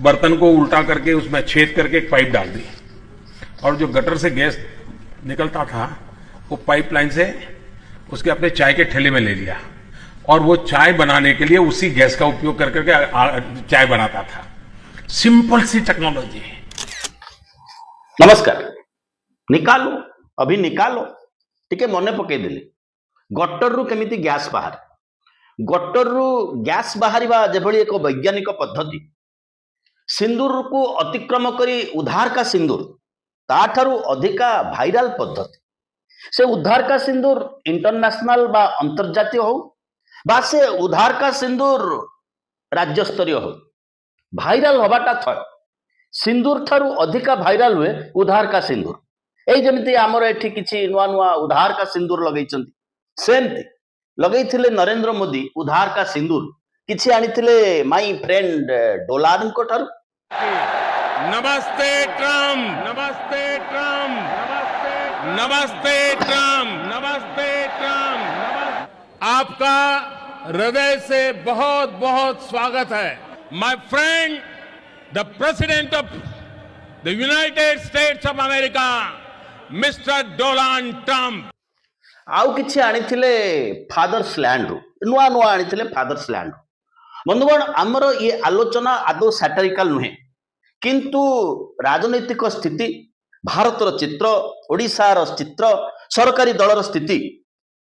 बर्तन को उल्टा करके उसमें छेद करके एक पाइप डाल दी और जो गटर से गैस निकलता था वो पाइपलाइन से उसके अपने चाय के ठेले में ले लिया और वो चाय बनाने के लिए उसी गैस का उपयोग कर करके चाय बनाता था। सिंपल सी टेक्नोलॉजी। नमस्कार। निकालो अभी निकालो टिके मने पकेदेली गटर रु केमिति गैस बाहर गटर रु गैस बाहरिबा जेभली एक वैज्ञानिक पद्धति सिंदूर को अतिक्रम करी उधार का सिंदूर ताठारु अधिका भाइराल पद्धति से उधार का सिंदूर इंटरनेशनल बा अंतर्जातीय हो बा से उधार का सिंदूर राज्य स्तरीय हो भाइराल हवाटा थय सिंदूर ठारू अधिका भाइराल हुए उधार का सिंदूर। एई जेमिति हमर एठी किछि नुआ नुआ उधार का सिंदूर लगैचंती सेमति लगैथिले नरेंद्र मोदी उधार का सिंदूर किछि आनिथिले माय फ्रेंड डोलारन को ठारू। नमस्ते ट्रम्प, नमस्ते ट्रम्प, नमस्ते ट्रम्प, नमस्ते ट्रम्प। आपका हृदय से बहुत बहुत स्वागत है। My friend the president of the United states of America mister Donald Trump. आउ किछि आनिथिले फादर्स लैंड रु नुआ नुआ आनिथिले फादर्स लैंड। बंधुगण आमर ये आलोचना आदौ सैटारिकल नुहे किंतु राजनैतिक स्थिति भारतर चित्र ओडिशार चित्र सरकारी दलर स्थिति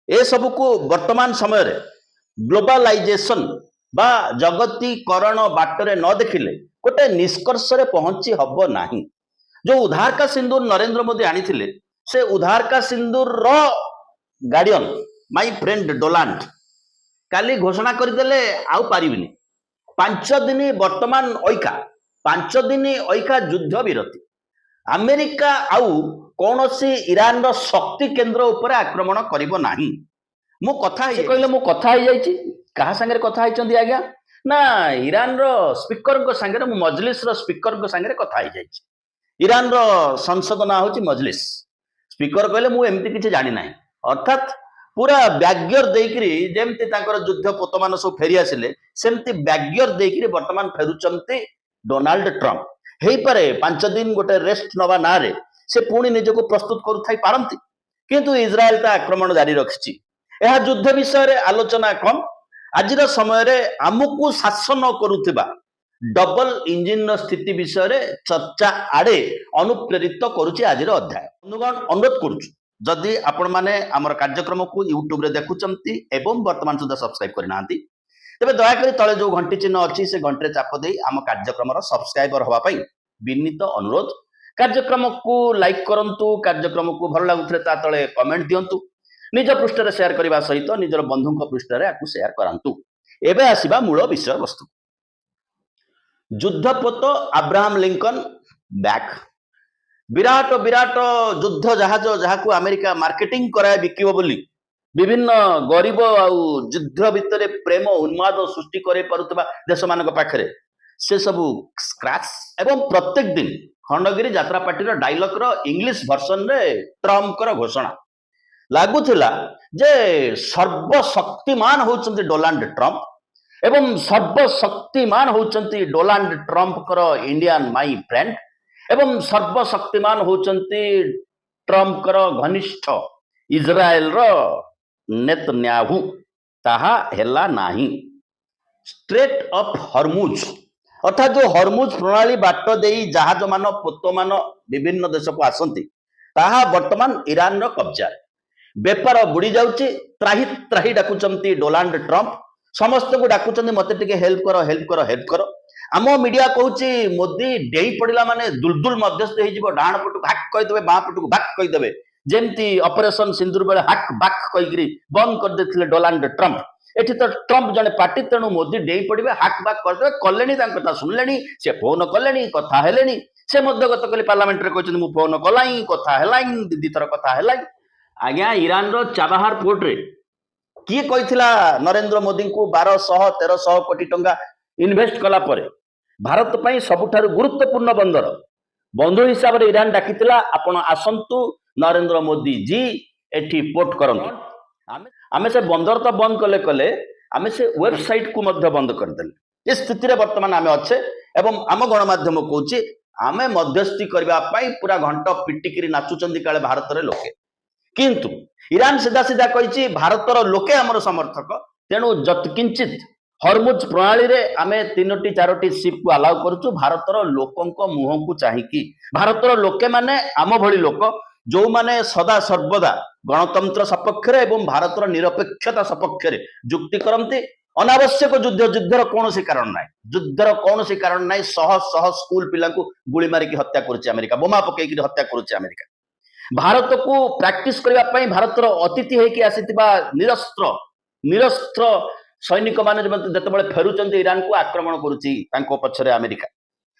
ए सब को वर्तमान समय रे ग्लोबलाइजेशन बा जगतीकरण बाटरे न देखिले गोटे निष्कर्ष रे पहुंची हब नाही। जो उधार का सिंदूर नरेंद्र मोदी आनिथिले से उधार का सिंदूर रो गार्डियन माय फ्रेंड डोनाल्ड काली घोषणा करदेले आउ पारिबिनी 5 दिन वर्तमान ऐका 5 दिन ऐका युद्ध विरति अमेरिका आउ कौनसी ईरान रो शक्ति केंद्र ऊपर आक्रमण करिवो नाही। मो कथा हे कहले मो कथा हे जाईची कहा संगे कथा हेचंदी आज्ञा ना ईरान रो स्पीकर को संगे मो मजलिस रो स्पीकर को संगे कथा हे जाईची। ईरान रो संसद ना होची मजलिस स्पीकर कहले मु एमती किछि जानि नाही अर्थात पूरा बैग्यर देकरी जेमती तांकर युद्ध पोतमान सब फेरी आसिले सेमती बैग्यर देकरी वर्तमान फेरुचंती डोनाल्ड ट्रम्प। हेई पारे 5 दिन गोटे रेस्ट नवा ना रे से पुणी निजको प्रस्तुत करू थाई पारंती किंतु इजराइल ता आक्रमण जारी रखिछि। एहा युद्ध विषय रे आलोचना कम आजिर समय रे आमुकु शासन करूथिबा डबल इंजिन स्थिति विषय रे चर्चा आड़े अनुप्रेरित करूछि आजिर अध्याय। बंधुगण अनुरोध करूछु जदि आपण माने हमर कार्यक्रम को यूट्यूब रे देखुचंती एवं वर्तमान सुधा सब्सक्राइब करनांती तेबे दया करी तळे जो घंटी चिन्ह अछि से घंटे चाप देई हम कार्यक्रम रो सब्सक्राइबर होवा पई विनीत अनुरोध। कार्यक्रम को लाइक करंतु कार्यक्रम को भल लागुथले ता तळे कमेंट दियंतु निज पृष्ठ रे शेयर करबा सहित निजर बंधुक पृष्ठ रे आकु शेयर करंतु। एबे आसीबा मूल विषय वस्तु। युद्धपोत Abraham Lincoln back Virat Virat युद्ध जहाज जहाकू अमेरिका मार्केटिंग कराए बिकिबो बोली विभिन्न गरीब आउ युद्ध भितर प्रेम उन्माद सृष्टि करे परुतबा देश मानक पाखरे से सबू स्क्रैच एवं प्रत्येक दिन खंडगिरी यात्रा पार्टी रो डायलॉग रो इंग्लिश वर्जन रे ट्रम्प कर घोषणा लागुथिला जे सर्वशक्तिमान होचंती डोनाल्ड ट्रम्प एवं सर्वशक्तिमान होचंती डोनाल्ड ट्रम्प कर इंडियन माई फ्रेंड एवं सर्वशक्तिमान होचंती ट्रम्प कर घनिष्ठ इजराइल रो नेतन्याहू ताहा हेला नाही। स्ट्रेट ऑफ हरमुज अर्थात जो हरमुज प्रणाली बाट देई जहाज मान पोत मान विभिन्न देश को आसंती ताहा वर्तमान ईरान रो कब्जा बेपार बुड़ी जाउची त्राही त्राही डाकुचंती डोनाल्ड ट्रम्प समस्त को डाकुचंती मते टिके हेल्प करो हेल्प करो हेल्प करो। आम मीडिया कहूची मोदी डेई पड़िला माने दुलदुल मध्यस्थ हो जिवो डाण पटु हाक कहि देबे बाँ पटु बाक कहि देबे जेमती ऑपरेशन सिंदूर बेले हाक बाक कहिकरी बंद कर देथिले डोनाल्ड ट्रम्प। एठी तो ट्रम्प जने पार्टी तेणु मोदी डेई पड़िबे हाक बाक कर देबे कलेनी तांको कथा सुनलेनी से फोन कलेनी कथा हेलेनी से मध्य गतकाली पार्लियामेंट रे कहचन मु फोन कलाई कथा हेलाई दीदी तर कथा हेलाई। आज्ञा ईरान रो चाबाहार पोर्ट रे किए कहिथिला नरेंद्र मोदी को 1200-1300 कोटी टंका इन्वेस्ट कला परे भारत पई सबुठारु गुरुत्वपूर्ण बंदर बंधु हिसाब रे ईरान डाकितिला आपण आसंतु नरेंद्र मोदी जी एठी पोर्ट करंतु। आमे से बंदर तो बंद कले कले आमे से वेबसाइट को मध्य बंद कर देले। इस स्थिति रे वर्तमान आमे अच्छे एवं आम गणमाध्यम कहूँ आमे मध्यस्थी करने पूरा घंट पिटिकी नाचुंट काले भारत में लोके किंतु ईरान सीधा सीधा कही भारतर लोके आमर समर्थक तेणु जत्किंचित हरमुज प्रणाली रे आमे 3टी 4टी शिप को अलाउ करूँ भारतर लोकों मुह को चाहिए भारतर लोके माने आम भली लोक जो माने सदा सर्वदा गणतंत्र सपक्ष एवं भारतर निरपेक्षता सपक्ष जुक्ति करती अनावश्यक युद्धर कौन कारण ना युद्धर कौन कारण ना शह शह स्कूल पिला गुली मारिक हत्या करुच्चे अमेरिका बोमा पकईक हत्या करुच्चे अमेरिका भारत को प्रैक्टिस करने भारतर अतिथि होगी आसीथिबा निरस्त्र निरस्त्र सैनिक माने जिते फेरुंच ईरान को आक्रमण करुच्ची पछरे अमेरिका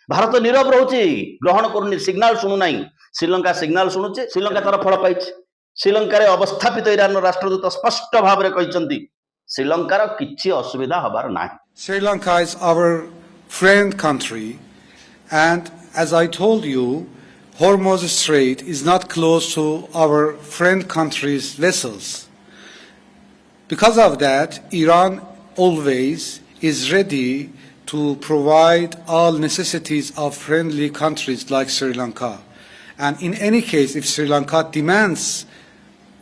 भारत नीरव रोचे ग्रहण करूनी सिग्नाल शुणुना श्रीलंका सिग्नाल शुणुचे श्रीलंका तार फल पाई श्रीलंकार अवस्थापित ईरान राष्ट्रदूत स्पष्ट भाव में कहते श्रीलंकार किसी असुविधा हबार ना Sri Lanka is our friend country, and as I told you, Hormuz Strait is not close to our friend country's vessels. Because of that, Iran always is ready to provide all necessities of friendly countries like Sri Lanka. And in any case, if Sri Lanka demands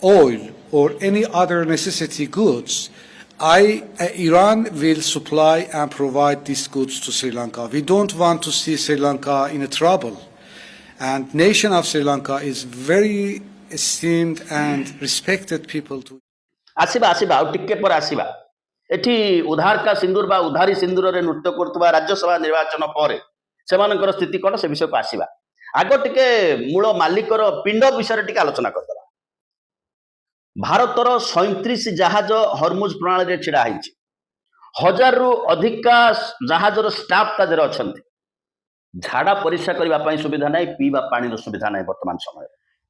oil or any other necessity goods, Iran will supply and provide these goods to Sri Lanka. We don't want to see Sri Lanka in a trouble. And nation of Sri Lanka is very esteemed and respected people to. आसीबा आसीबा आउ टिके पर आसीबा एठी उधार का सिंदूर बा उधारी सिंदूर रे नृत्य करतबा राज्यसभा निर्वाचन पर सेमानकर स्थिति कोन से विषय को आसीबा आगो टिके मूल मालिकर पिंड विषय टिके आलोचना करदबा भारतर 37 जहाज हरमुज प्रणाली रे छिड़ा हिची 1000 रु अधिका जहाजर स्टाफ ता देर अछंती झाड़ा परिक्षा करबा पई सुविधा नै पीबा पानी रो सुविधा नै वर्तमान समय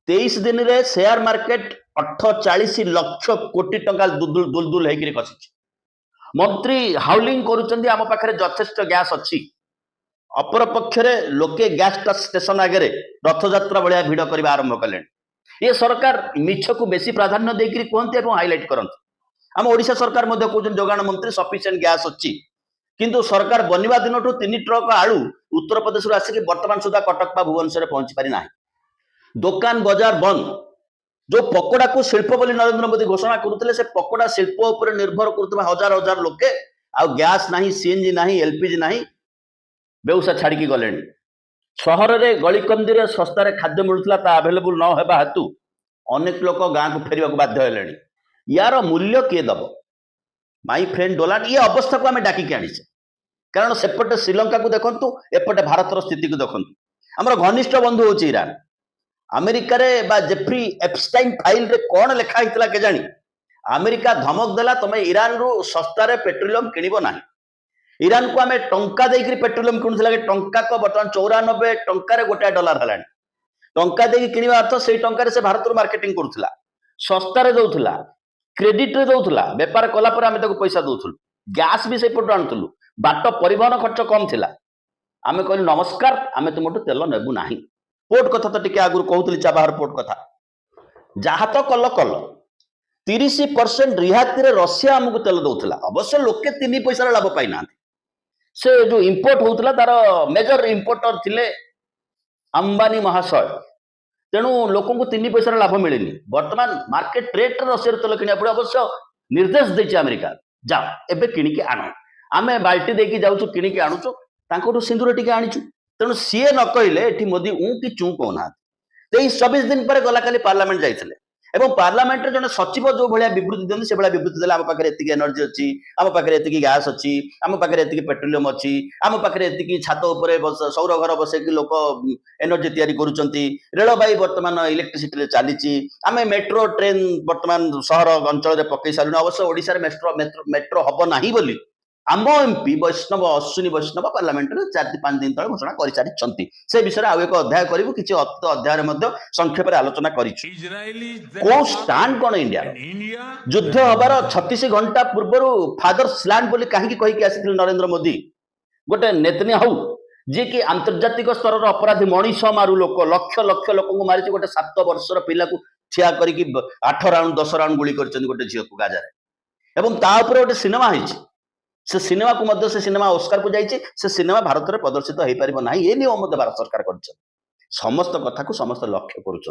23 दिन रे शेयर मार्केट 48 लाख कोटी टंका दुलदुल हेकि कछि मंत्री हाउलिंग करूचंदी आम पाखरे यथेष्ट गैस अछि अपर पक्षरे लोके गैस स्टेशन आगे रथ यात्रा भलिया भिड़ करबा आरंभ कले ये सरकार मिछ को बेसी प्राधान्य देकरी कहते और हाइलाइट करते आम ओडिशा सरकार मध्य कहते जोगाण मंत्री सफिशिएंट गैस अच्छी किंतु सरकार बनवा दिन 3 ट्रक आलू उत्तर प्रदेश आसिक वर्तमान सुधा कटक बा भुवनेश्वर पहुंची पारि ना दुकान बाजार बंद जो पकोड़ा को शिल्प बोली नरेंद्र मोदी घोषणा करते से पकोड़ा शिल्प उपर निर्भर कर हजार हजार लोके आ गैस नहीं सीएनजी नहीं एलपीजी नहीं बेउसा छाड़ी गले सहर में गलिकंदी सस्तार खाद्य मिलूला आभेलेबुल न होगा हेतु अनेक लोक गाँव को फेरवा बाध्य हेले यार मूल्य किए दब माई फ्रेंड डोनाल्ड ये अवस्था को आम डाकिक आनीचे कारण सेपटे श्रीलंका को देखु एपटे भारतर स्थिति को देखु आमर घनिष्ठ बंधु हूँ ईरान अमेरिका जेफ्री एप्स्टाइन फाइल रे कौन लिखाई के जानी अमेरिका धमक देला तुम ईरान रु सस्तार पेट्रोलियम किणव ना ईरान को आम टंका देकर पेट्रोलियम किणुला टंका को बर्तमान 94 टंकार गोटे डॉलर है टंका देकी किणवा अर्थ से टंकार से भारत मार्केटिंग करूला सस्तार दौला क्रेडिट रे दौला बेपार कलापर आम पैसा दौलु गैस भी से पटू आणुलु बाट परिवहन खर्च कम थिला आम कहलु नमस्कार आम तुम तेल नेबू ना पोर्ट कथा तो टी आगुरी कहूली चाबाहर पोर्ट कथा जहा तो कल कल 30% रिहाती रशिया आमको तेल दौला अवश्य लोके 3 पैसा लाभ पाई ना से जो इंपोर्ट होता तार मेजर इंपोर्टर थिले अंबानी महाशय तेणु लोक 3 पैसा लाभ मिलनी वर्तमान मार्केट रेट रशिया तेल किना पड़े अवश्य निर्देश देछि अमेरिका जा एबे किनिके आण आमे बाल्टी देकी जाउछु किनिके आणुछु तांकोटु सिंदूर टिके आनिछु तेणु सीए न कहले एठी मोदी ऊ कि चू कहना 23-24 दिन पर गला काली पार्लियामेंट जाइथिले एवं पार्लियामेंट रे जने सचिव जो भलिया विवृत्ति देन से भलिया विवृत्ति देला हम पाखरे एतिकी एनर्जी अछि हम पाखरे एतिकी गैस अछि हम पाखरे एतिकी पेट्रोलियम अछि हम पाखरे एतिकी छात ऊपर सौर घर बसे कि लोक एनर्जी तयारी करूचंती रेलबाई वर्तमान इलेक्ट्रिसिटी रे चालीची आमे मेट्रो ट्रेन वर्तमान शहर अंचल रे पकई सालु अवश्य ओडिसा रे मेट्रो हबो नाही बोली आम एमपी वैष्णव अश्विनी वैष्णव पार्लियामेंट में 4-5 दिन तक घोषणा कर सारी से विषय आउ एक अध्याय करूँ किसी अध्याय संक्षेप आलोचना कर स्टांड कौन इंडिया युद्ध हबार 36 घंटा पूर्व फादर्स लैंड बोली कहीं कहीकि आसी नरेंद्र मोदी गोटे नेतन्याहू जी कि आंतर्जातिक स्तर अपराधी मनीष मारू लोक लक्ष लक्ष लोक मारी गोटे 7 वर्षर पिला ठिया कर 8 राउंड 10 राउंड गुली कर गोटे झील को गाजार एवं गोटे सिनेमा होती से सिनेमा को मध्य से सिनेमा ऑस्कर को जाइए से सिनेमा भारत में प्रदर्शित हो पार ना ये नियम मध्य भारत सरकार कर समस्त कथा को समस्त लक्ष्य करुँच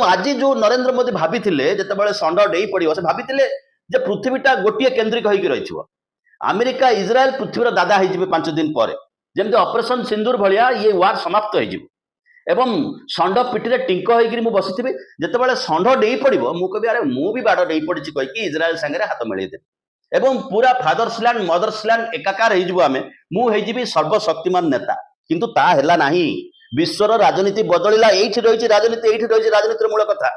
आज जो नरेंद्र मोदी भाभी जिते षंड डे पड़ो से भाभी जे पृथ्वीटा गोटे केन्द्रिक होकर रही अमेरिका इज्राएल पृथ्वीर दादा हो 5 दिन पर जमी ऑपरेशन सिंदूर भाया ये वार समाप्त हो षंड पिटी टिंक होकर बसी जिते षंड डे पड़ो मुझे अरे मुझे बाड़ डे पड़ी कहीकि इज्राएल सागर हाथ मिलईदेवी एवं पूरा फादर्स लैंड मदर्स लैंड एकाकार हो सर्वशक्तिमान नेता किंतु ता हैला नाही विश्वर राजनीति बदलिला एठी रही राजनीतिर मूल कथा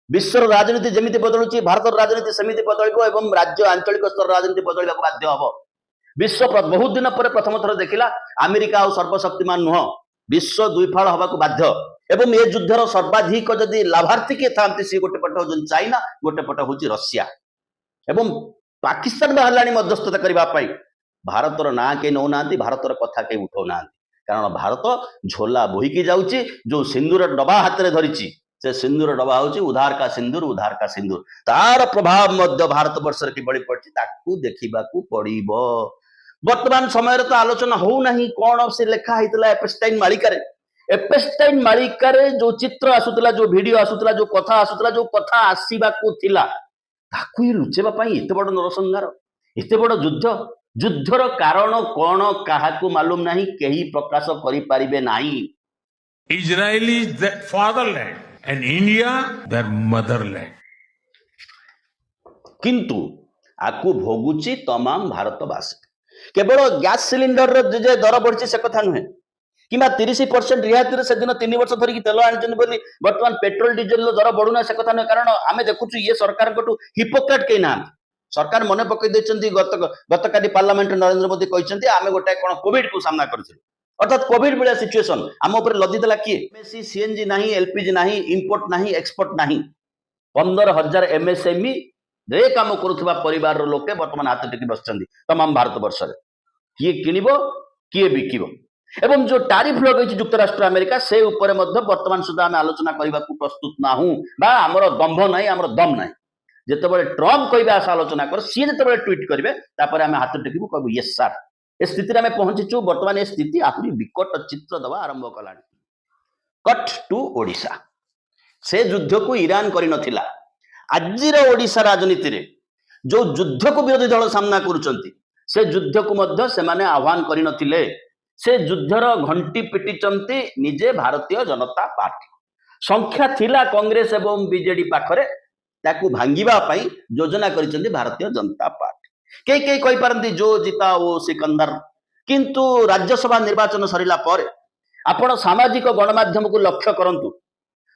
विश्वर राजनीति जमी बदलुची भारत राजनीति सेमिति बदलिबो एवं राज्य आंचलिक स्तर राजनीति बदलिबा बाध्य हबो विश्व बहुत दिन पर प्रथम थर देखिला अमेरिका और सर्वशक्तिमान नुह विश्व दुईफाड़ हवा को बाध्य एवं ये युद्धर सर्वाधिक जदि लाभार्थी किए था सी गोटे पट हूँ चाइना गोटे पट हूँ रशिया एवं पाकिस्तान बाहर मध्यस्थता करने भारतर ना कहीं नौना भारतर कथा कहीं उठाऊना कारण भारत झोला बोहिकी जाऊँगी जो सिंदूर डबा हाथ में धरी से सिंदूर डबा हूँ उधार का सिंदूर तार प्रभाव मध्य भारत वर्ष किभली पड़ी देखा पड़ो वर्तमान समय तो आलोचना हो नहीं कौन से लिखा होता एपेस्टाइन मालिकार जो चित्र आसूला जो वीडियो आसूला जो कथा आसवाक लुचेबा एत बड़ नरसंहार एत बड़ युद्धर कारण कौन क्या मालूम नहीं कहीं प्रकाश करें ना Israel is their fatherland and India their motherland किंतु आकु भोगुची तमाम भारतवासी केवल गैस सिलिंडर जे दर बढ़ी से कथा नुहे कि 30% रिहाती से दिन 3 वर्ष धरिकी तेल आनी बर्तमान पेट्रोल डीजेल दर बढ़ुना से कथा नुहे कारण आम देखु ये सरकार हिपोक्रेट कहीं ना सरकार मन पकई गतकाली पार्लियामेंट नरेंद्र मोदी कहते आम गोटे कौन कोविड को सामना कर अर्थात कोविड भाया सिचुएशन आम उपर लदीदेला किए सीएनजी ना एलपीजी ना इंपोर्ट ना एक्सपोर्ट ना 15,000 एमएसएमई रे काम करुवा परिवार लोके बर्तमान हाथ टेकी बस तमाम भारत वर्ष किए किणव किए बिकिब एवं जो टारिफ लगे युक्तराष्ट्र अमेरिका से उपरे वर्तमान सुधा आम आलोचना करने को प्रस्तुत ना हूँ आमर दंभ ना आमर दम ना जिते ट्रम्प कह आशा आलोचना कर सी जो ट्वीट करेंगे आम हाथ टेकू कहू यस सार ए स्थिति में पहुंचीचु बर्तमान ये स्थिति आहरी विकट चित्र दवा आरंभ कला कट टू ओडिशा से युद्ध को ईरान कर आजिर ओडिशा राजनीति रे जो युद्ध को विरोधी दल सामना करुचंती से युद्ध को मध्य से माने आह्वान करि नथिले से युद्धर घंटी पिटिचंती निजे भारतीय जनता पार्टी संख्या थिला कांग्रेस एवं बीजेडी पाखरे ताकू भांगिबा पई योजना करिसंती भारतीय जनता पार्टी कई कहि पारंती जो जीता वो सिकंदर किंतु राज्यसभा निर्वाचन सरिला पर आपण सामाजिक गणमाध्यम को लक्ष्य करंतु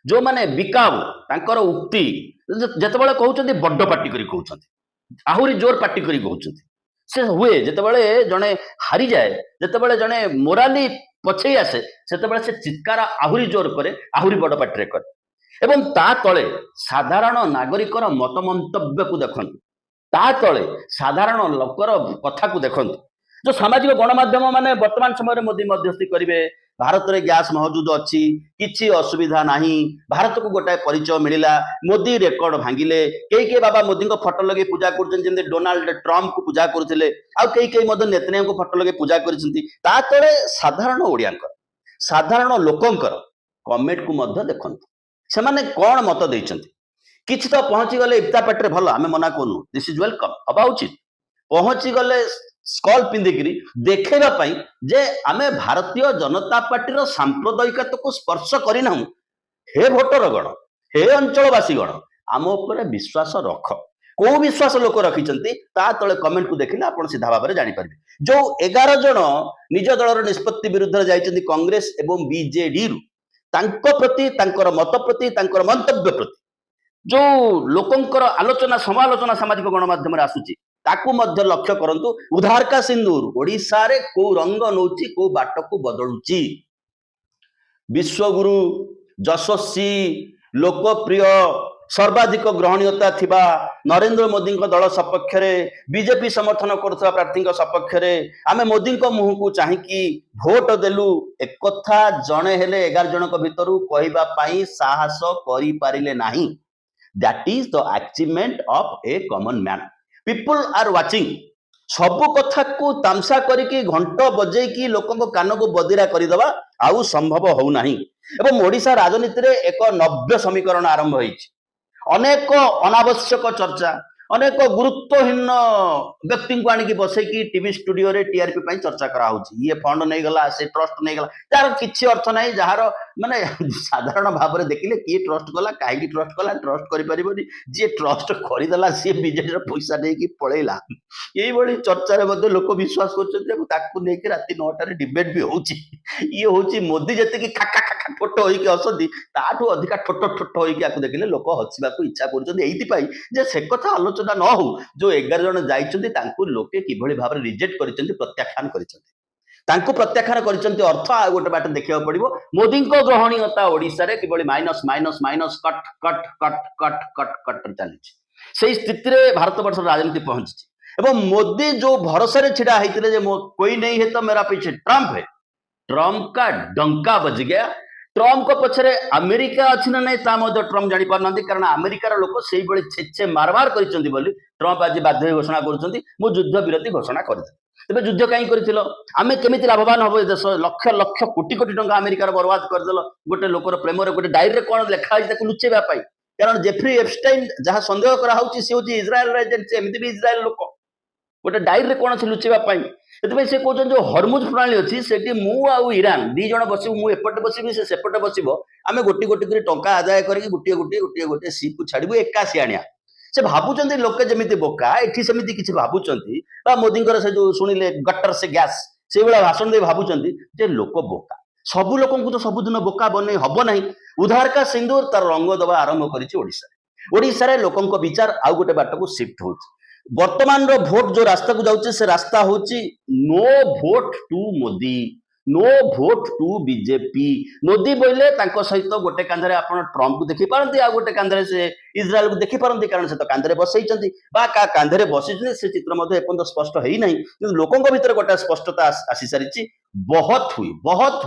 जो माने बिकाऊ तांकर उक्ति जेतेबेले कहउचंती बड्ड पार्टी करी कहउचंती आहुरी जोर पार्टी करी कहउचंती से हुए जेतेबेले जने हारी जाए जेतेबेले जने मोराली पछई आसे सेतेबेले से चित्कार आहुरी जोर करे आहुरी बड़ पार्टी करे एवं ता तळे साधारण नागरिकर मत मंतव्य को देखंतु ता तळे साधारण लोकर कथा को देखंतु जो सामाजिक गणमाध्यम माने वर्तमान समय मोदी मध्यस्थी करिवे भारत में गैस मौजूद अच्छी किसी असुविधा नहीं भारत को गोटाए परिचय मिला मोदी रेकर्ड भांगिले कई बाबा मोदी को फोटो लगे पूजा कर डोनाल्ड ट्रम्प को पूजा करते कई नेतन्याहू को फोटो लगे पूजा कर साधारण ओडिया साधारण लोकंकर कमेंट को देखु से माने कौन मत देइछंती किछि तो पहुंची गले इफ्ता पेट्रे भल आमे मना कोनु दिस इज वेलकम हबा उचित पहुंची गले स्कॉल पिंधिकी देखा जे आमे भारतीय जनता पार्टी सांप्रदायिकता को स्पर्श करना हे भोटर गण हे अंचलवासी गण आम उपर विश्वास रख को विश्वास लोक रखिंट तले कमेंट को देखिले आप सीधा भाव में जापर जो 11 जन निज दलर निष्पत्ति विरुद्ध जाइछन्ति कांग्रेस एवं बीजेडी प्रति मत प्रति मंतव्य प्रति जो लोकंकर आलोचना समालोचना सामाजिक गणमाध्यम आसूची ताकू मध्य लक्ष्य करंतु उधार का सिंदूर ओडिशा रे को रंग नौची को बाट को बदलुची विश्वगुरु यशस्वी लोकप्रिय सर्वाधिक ग्रहणीयता थिबा नरेंद्र मोदी दल सपक्ष बीजेपी समर्थन करुवा प्रार्थी सपक्ष आमे मोदी मुह को चाहिकी भोट देलु एक कथा जणे हेले 11 जन भितर कहवाई साहस करें नहीं that is the achievement of a common man people are watching ସବୁ କଥାକୁ ତାମସା କରିକି ଘଣ୍ଟ ବଜେଇକି ଲୋକଙ୍କ କାନକୁ ବଦିରା କରିଦେବା ଆଉ ସମ୍ଭବ ହଉନାହିଁ। ଏବଂ ଓଡ଼ିଶା ରାଜନୀତିରେ ଏକ ନବ୍ୟ ସମୀକରଣ ଆରମ୍ଭ ହେଇଛି। ଅନେକ ଅନାବଶ୍ୟକ ଚର୍ଚ୍ଚା, ଅନେକ ଗୁରୁତ୍ୱହୀନ ବ୍ୟକ୍ତିଙ୍କୁ ଆଣିକି ବସେଇକି ଟିଭି ଷ୍ଟୁଡିଓରେ ଟିଆରପି ପାଇଁ ଚର୍ଚ୍ଚା କରାହଉଛି। ଇଏ ଫଣ୍ଡ ନେଇଗଲା, ସେ ଟ୍ରଷ୍ଟ ନେଇଗଲା, ଯାହାର କିଛି ଅର୍ଥ ନାହିଁ, ଯାହାର ମାନେ ସାଧାରଣ ଭାବରେ ଦେଖିଲେ କିଏ ଟ୍ରଷ୍ଟ କଲା, କାହିଁକି ଟ୍ରଷ୍ଟ କଲା, ଟ୍ରଷ୍ଟ କରିପାରିବନି, ଯିଏ ଟ୍ରଷ୍ଟ କରିଦେଲା ସିଏ ବିଜେଡିର ପଇସା ନେଇକି ପଳେଇଲା। ଏଇଭଳି ଚର୍ଚ୍ଚାରେ ମଧ୍ୟ ଲୋକ ବିଶ୍ୱାସ କରୁଛନ୍ତି ଏବଂ ତାକୁ ନେଇକି ରାତି 9ଟାରେ ଡିବେଟ୍ ବି ହଉଛି। ଇଏ ହଉଛି ମୋଦି ଯେତିକି ଖାକା ଖାକା ଠୋଟ ହେଇକି ହସନ୍ତି, ତାଠୁ ଅଧିକା ଠୋଟ ଠୋଟ ହେଇକି ଆକୁ ଦେଖିଲେ ଲୋକ ହସିବାକୁ ଇଚ୍ଛା କରୁଛନ୍ତି, ଏଇଥିପାଇଁ ଯେ ସେ କଥା ଆଲୋଚନା ନ ହଉ। ଯୋଉ 11 ଜଣ ଯାଇଛନ୍ତି ତାଙ୍କୁ ଲୋକେ କିଭଳି ଭାବରେ ରିଜେକ୍ଟ କରିଛନ୍ତି, ପ୍ରତ୍ୟାଖ୍ୟାନ କରିଛନ୍ତି, ତାଙ୍କୁ ପ୍ରତ୍ୟାଖ୍ୟାନ କରିଛନ୍ତି। ଅର୍ଥ ଆଉ ଗୋଟେ ବାଟ ଦେଖିବାକୁ ପଡିବ, ମୋଦିଙ୍କ ଗ୍ରହଣୀୟତା ଓଡ଼ିଶାରେ କିଭଳି ମାଇନସ ମାଇନସ ମାଇନସ କଟ କଟ କଟ କଟ କଟ କଟ ଚାଲିଛି। ସେଇ ସ୍ଥିତିରେ ଭାରତବର୍ଷର ରାଜନୀତି ପହଞ୍ଚିଛି ଏବଂ ମୋଦି ଯୋଉ ଭରସାରେ ଛିଡା ହେଇଥିଲେ ଯେ କୋଇ ନେଇ ହେ ତ मेरा पीछे ट्रम्प है, ट्रम्प का डंका बज गया। ट्रम्प पछरे अमेरिका अच्छी ना नहीं ट्रम्प जानी पार ना, कारण अमेरिकार लोक से छेचे मारमार कर ट्रम्प आज बाध्य घोषणा कर युद्ध विरति घोषणा कर। तेज युद्ध कहीं कर आम केमी लाभवान हम देश, लक्ष लक्ष कोटी कोटी टंका अमेरिकार बर्बाद करदेल गोटे लोकर प्रेम गोटे डायरी कौन लिखाई लुचेवाई। कारण जेफ्री एप्स्टाइन जहाँ सन्देह कराई सी हूँ इज्राएल एजेंट, एमती भी इज्राएल लोक गोटे डायरी कौन अच्छे लुचेवाई। से से कहते जो हरमुज प्रणाली अच्छी से मु आउ ईरान दी जन बस एपटे बसबी से सेपटे बसब, आम गोटी गोटी टंका आदाय करके गोटे गोटे गोटे गोटे सीप को छाड़ू एकासी आनिया। से भावुं लोके जमी बोका एटी सेमती किसी भावुं मोदी से जो शुणिले गटर से गैस से भाया भाषण दे भावुं लोक बोका। सबू लोक तो सबुदिन बोका बन हम ना। उधार का सिंदूर तार रंग दबा आरंभ कर लोकों विचार आउ गोटे बाट को शिफ्ट हो। वर्तमान रो भोट जो रास्ता को जाउचे से रास्ता होची no vote to Modi, no vote to BJP. Modi बोले तांको सहित गोटे कांधरे आपण ट्रम्प को देखि पारंती, आ गोटे कांधरे से इज्राएल को देखि पारंती, कारण से तो कांधरे बसैचंती बा का कांधरे बसैचंती से चित्र मध्ये एपन स्पष्ट हेई नहीं, किंतु लोकों भीतर गोटे स्पष्टता आसी सारिची। बहुत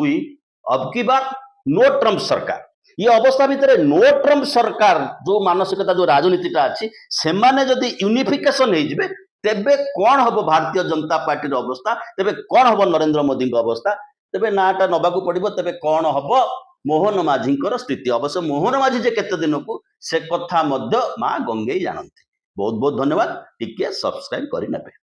हुई अब की बार नो ट्रम्प सरकार। ये अवस्था भितर नो ट्रम्प सरकार जो मानसिकता जो राजनीतिटा अच्छी से जदि यूनिफिकेशन हो तेबे कौन हम भारतीय जनता पार्टी अवस्था, तेबे कौन हम नरेंद्र मोदी अवस्था, तेबे नाटा नबाकू पड़िबो, तेबे कौन हम मोहन माझी स्थिति। अवश्य मोहन माझी जे केते दिन को से कथा मध्य माँ गंगेई जानती। बहुत बहुत धन्यवाद, टिके सब्सक्राइब करि नेबे।